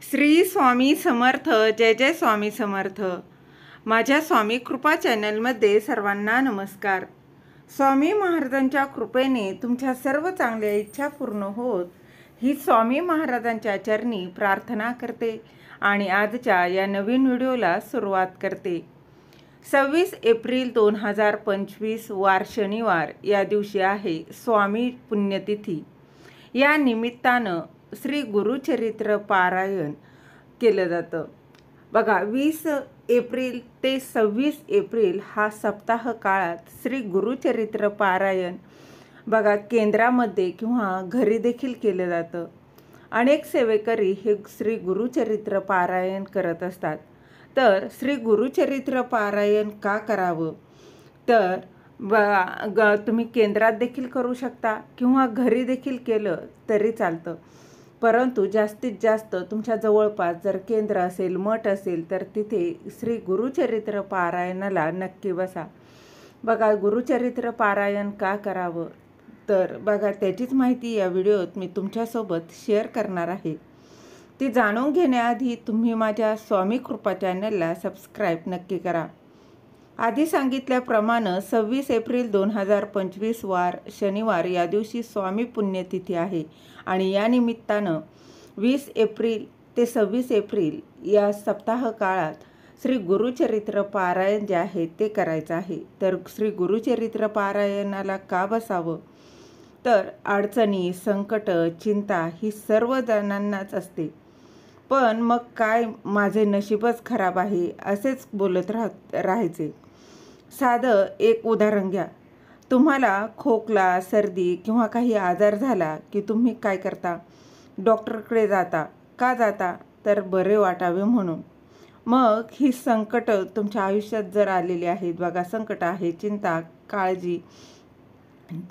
श्री स्वामी समर्थ. जय जय स्वामी समर्थ. माझ्या स्वामी कृपा चॅनलमध्ये सर्वांना नमस्कार. स्वामी महाराजांच्या कृपेने तुमच्या सर्व चांगल्या इच्छा पूर्ण होत ही स्वामी महाराजांच्या चरणी प्रार्थना करते आणि आजच्या या नवीन व्हिडिओला सुरुवात करते. 26 एप्रिल 2025 वार शनिवार या दिवशी आहे स्वामी पुण्यतिथी. या निमित्तानं श्री गुरुचरित्र पारायण केलं जातं. बघा, 20 एप्रिल ते 26 एप्रिल हा सप्ताह काळात श्री गुरुचरित्र पारायण बघा केंद्रामध्ये किंवा घरी देखील केलं जातं. अनेक सेवेकरी हे श्री गुरुचरित्र पारायण करत असतात. तर श्री गुरुचरित्र पारायण का करावं, तर तुम्ही केंद्रात देखील करू शकता किंवा घरी देखील केलं तरी चालतं. परंतु जास्तीत जास्त तुमच्या जवळपास जर केंद्र असेल, मठ असेल, तर तिथे श्री गुरुचरित्र पारायणाला नक्की बसा. बघा, गुरुचरित्र पारायण का करावं, तर बघा त्याचीच माहिती या व्हिडिओत मी तुमच्यासोबत शेअर करणार आहे. ती जाणून घेण्याआधी तुम्ही माझ्या स्वामी कृपा चॅनलला सबस्क्राईब नक्की करा. आधी सांगितल्याप्रमाणे 26 एप्रिल 2025 वार शनिवार या दिवशी स्वामी पुण्यतिथी आहे आणि या निमित्तानं 20 एप्रिल ते 26 एप्रिल या सप्ताह काळात श्री गुरुचरित्र पारायण जे आहे ते करायचं आहे. तर श्री गुरुचरित्र पारायणाला का बसावं, तर अडचणी, संकट, चिंता ही सर्व जणांनाच असते. पण मग काय, माझे नशीबच खराब आहे असेच बोलत राहायचे. साधं एक उदाहरण घ्या. तुम्हाला खोकला, सर्दी किंवा काही आजार झाला की तुम्ही काय करता, डॉक्टरकडे जाता. का जाता, तर बरे वाटावे म्हणून. मग ही संकट तुमच्या आयुष्यात जर आलेली आहेत, बघा संकट आहे, चिंता, काळजी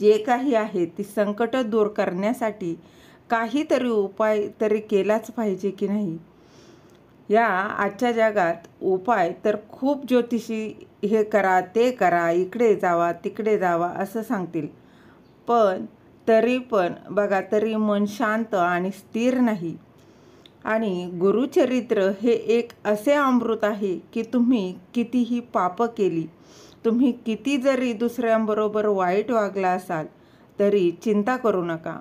जे काही आहे ती संकट दूर करण्यासाठी काहीतरी उपाय तरी केलाच पाहिजे की नाही. या आजच्या जगात उपाय तर खूप ज्योतिषी हे करा, ते करा, इकडे जावा, तिकडे जावा असं सांगतील. पण तरी बघा, तरी मन शांत आणि स्थिर नाही. आणि गुरुचरित्र हे एक असे अमृत आहे की तुम्ही कितीही पापं केली, तुम्ही किती जरी दुसऱ्यांबरोबर वाईट वागला असाल तरी चिंता करू नका.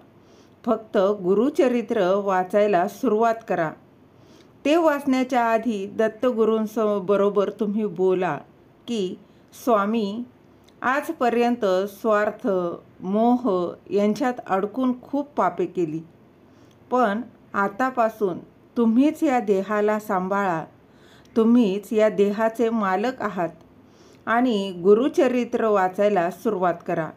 फक्त गुरुचरित्र वाचायला सुरुवात करा. ते वाचण्याच्या आधी दत्तगुरूंबरोबर तुम्ही बोला की स्वामी, आजपर्यंत स्वार्थ, मोह यांच्यात अडकून खूप पापे केली, पण आतापासून तुम्हीच या देहाला सांभाळा, तुम्हीच या देहाचे मालक आहात आणि गुरुचरित्र वाचायला सुरुवात करा.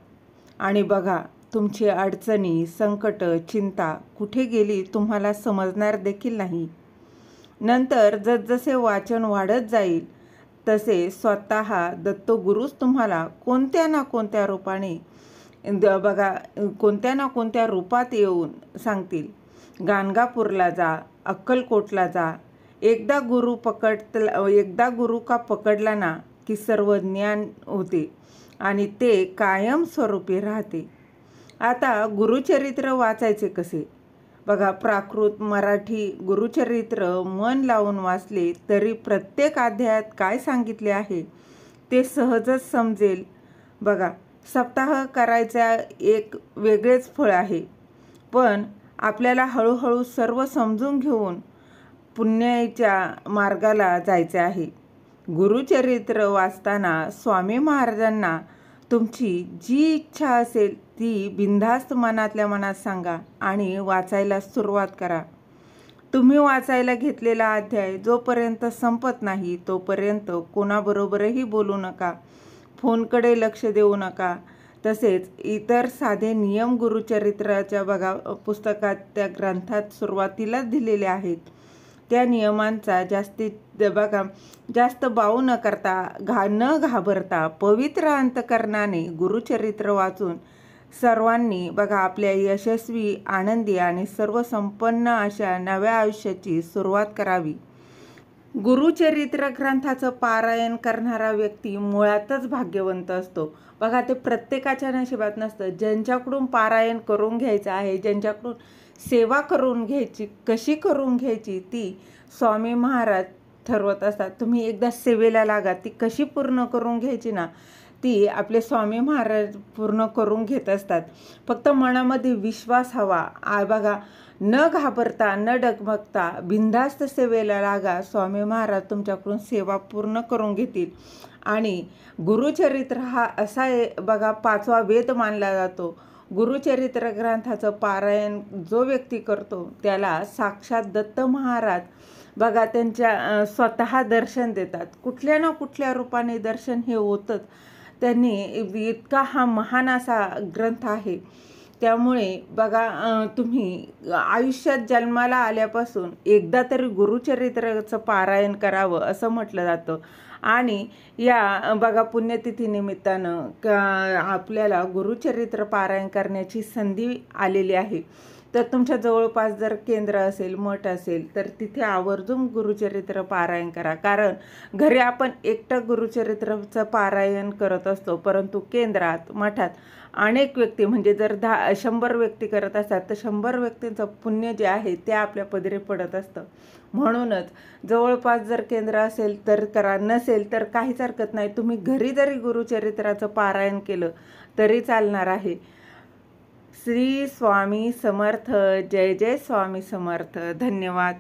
आणि बघा, तुमची अडचणी, संकट, चिंता कुठे गेली तुम्हाला समजणार देखील नाही. नंतर जसजसे वाचन वाढत जाईल तसे स्वतः दत्तगुरूच तुम्हाला कोणत्या ना कोणत्या रूपाने बघा कोणत्या ना कोणत्या रूपात येऊन सांगतील. गाणगापूरला जा, अक्कलकोटला जा. एकदा गुरु का पकडला ना की सर्व ज्ञान होते आणि ते कायमस्वरूपी राहते. आता गुरुचरित्र वाचायचे कसे, बघा प्राकृत मराठी गुरुचरित्र मन लावून वाचले तरी प्रत्येक अध्यायात काय सांगितले आहे ते सहजच समजेल. बघा, सप्ताह करायचा एक वेगळेच फळ आहे, पण आपल्याला हळूहळू सर्व समजून घेऊन पुण्याच्या मार्गाला जायचे आहे. गुरुचरित्र वाचताना स्वामी महाराजांना तुमची जी इच्छा असेल ती बिनधास्त मनातल्या मनात सांगा आणि वाचायला सुरुवात करा. तुम्ही वाचायला घेतलेला अध्याय जोपर्यंत संपत नाही तोपर्यंत कोणाबरोबरही बोलू नका, फोनकडे लक्ष देऊ नका. तसेच इतर साधे नियम गुरुचरित्राच्या बघा पुस्तकात, त्या ग्रंथात सुरुवातीलाच दिलेले आहेत. त्या नियमांचा जास्त बाऊ न करता, न घाबरता पवित्र अंतकरणाने गुरुचरित्र वाचून सर्वांनी बघा आपल्या यशस्वी, आनंदी आणि सर्वसंपन्न अशा नव्या आयुष्याची सुरुवात करावी. गुरुचरित्र ग्रंथाचं पारायण करणारा व्यक्ती मुळातच भाग्यवंत असतो. बघा, ते प्रत्येकाच्या नशिबात नसतं. ज्यांच्याकडून पारायण करून घ्यायचं आहे, ज्यांच्याकडून सेवा करून घ्यायची, कशी करून घ्यायची ती स्वामी महाराज ठरवत असतात. तुम्ही एकदा सेवेला लागा, ती कशी पूर्ण करून घ्यायची ना, ती आपले स्वामी महाराज पूर्ण करून घेत असतात. फक्त मनामध्ये विश्वास हवा. बघा, न घाबरता न डगमगता बिनधास्त सेवेला लागा. स्वामी महाराज तुमच्याकडून सेवा पूर्ण करून घेतील. आणि गुरुचरित्र हा असा बघा 5वा वेद मानला जातो. गुरुचरित्र ग्रंथाचं पारायण जो व्यक्ती करतो त्याला साक्षात दत्त महाराज बघा त्यांच्या स्वतः दर्शन देतात. कुठल्या ना कुठल्या रूपाने दर्शन हे होतंच. त्यांनी इतका हा महान असा ग्रंथ आहे. त्यामुळे बघा तुम्ही आयुष्यात जन्माला आल्यापासून एकदा तरी गुरुचरित्राचं पारायण करावं असं म्हटलं जातं. आणि या बघा पुण्यतिथीनिमित्तानं आपल्याला गुरुचरित्र पारायण करण्याची संधी आलेली आहे. तर तुमच्या जवळपास जर केंद्र असेल, मठ असेल, तर तिथे आवर्जून गुरुचरित्र पारायण करा. कारण घरी आपण एकटं गुरुचरित्राचं पारायण करत असतो, परंतु केंद्रात मठात अनेक व्यक्ती म्हणजे जर 100 व्यक्ती करत असतात तर 100 व्यक्तींचं पुण्य जे आहे ते आपल्या पदरी पडत असतं. म्हणूनच जवळपास जर केंद्र असेल तर करा, नसेल तर काहीच हरकत नाही. तुम्ही घरी जरी गुरुचरित्राचं पारायण केलं तरी चालणार आहे. श्री स्वामी समर्थ. जय जय स्वामी समर्थ. धन्यवाद.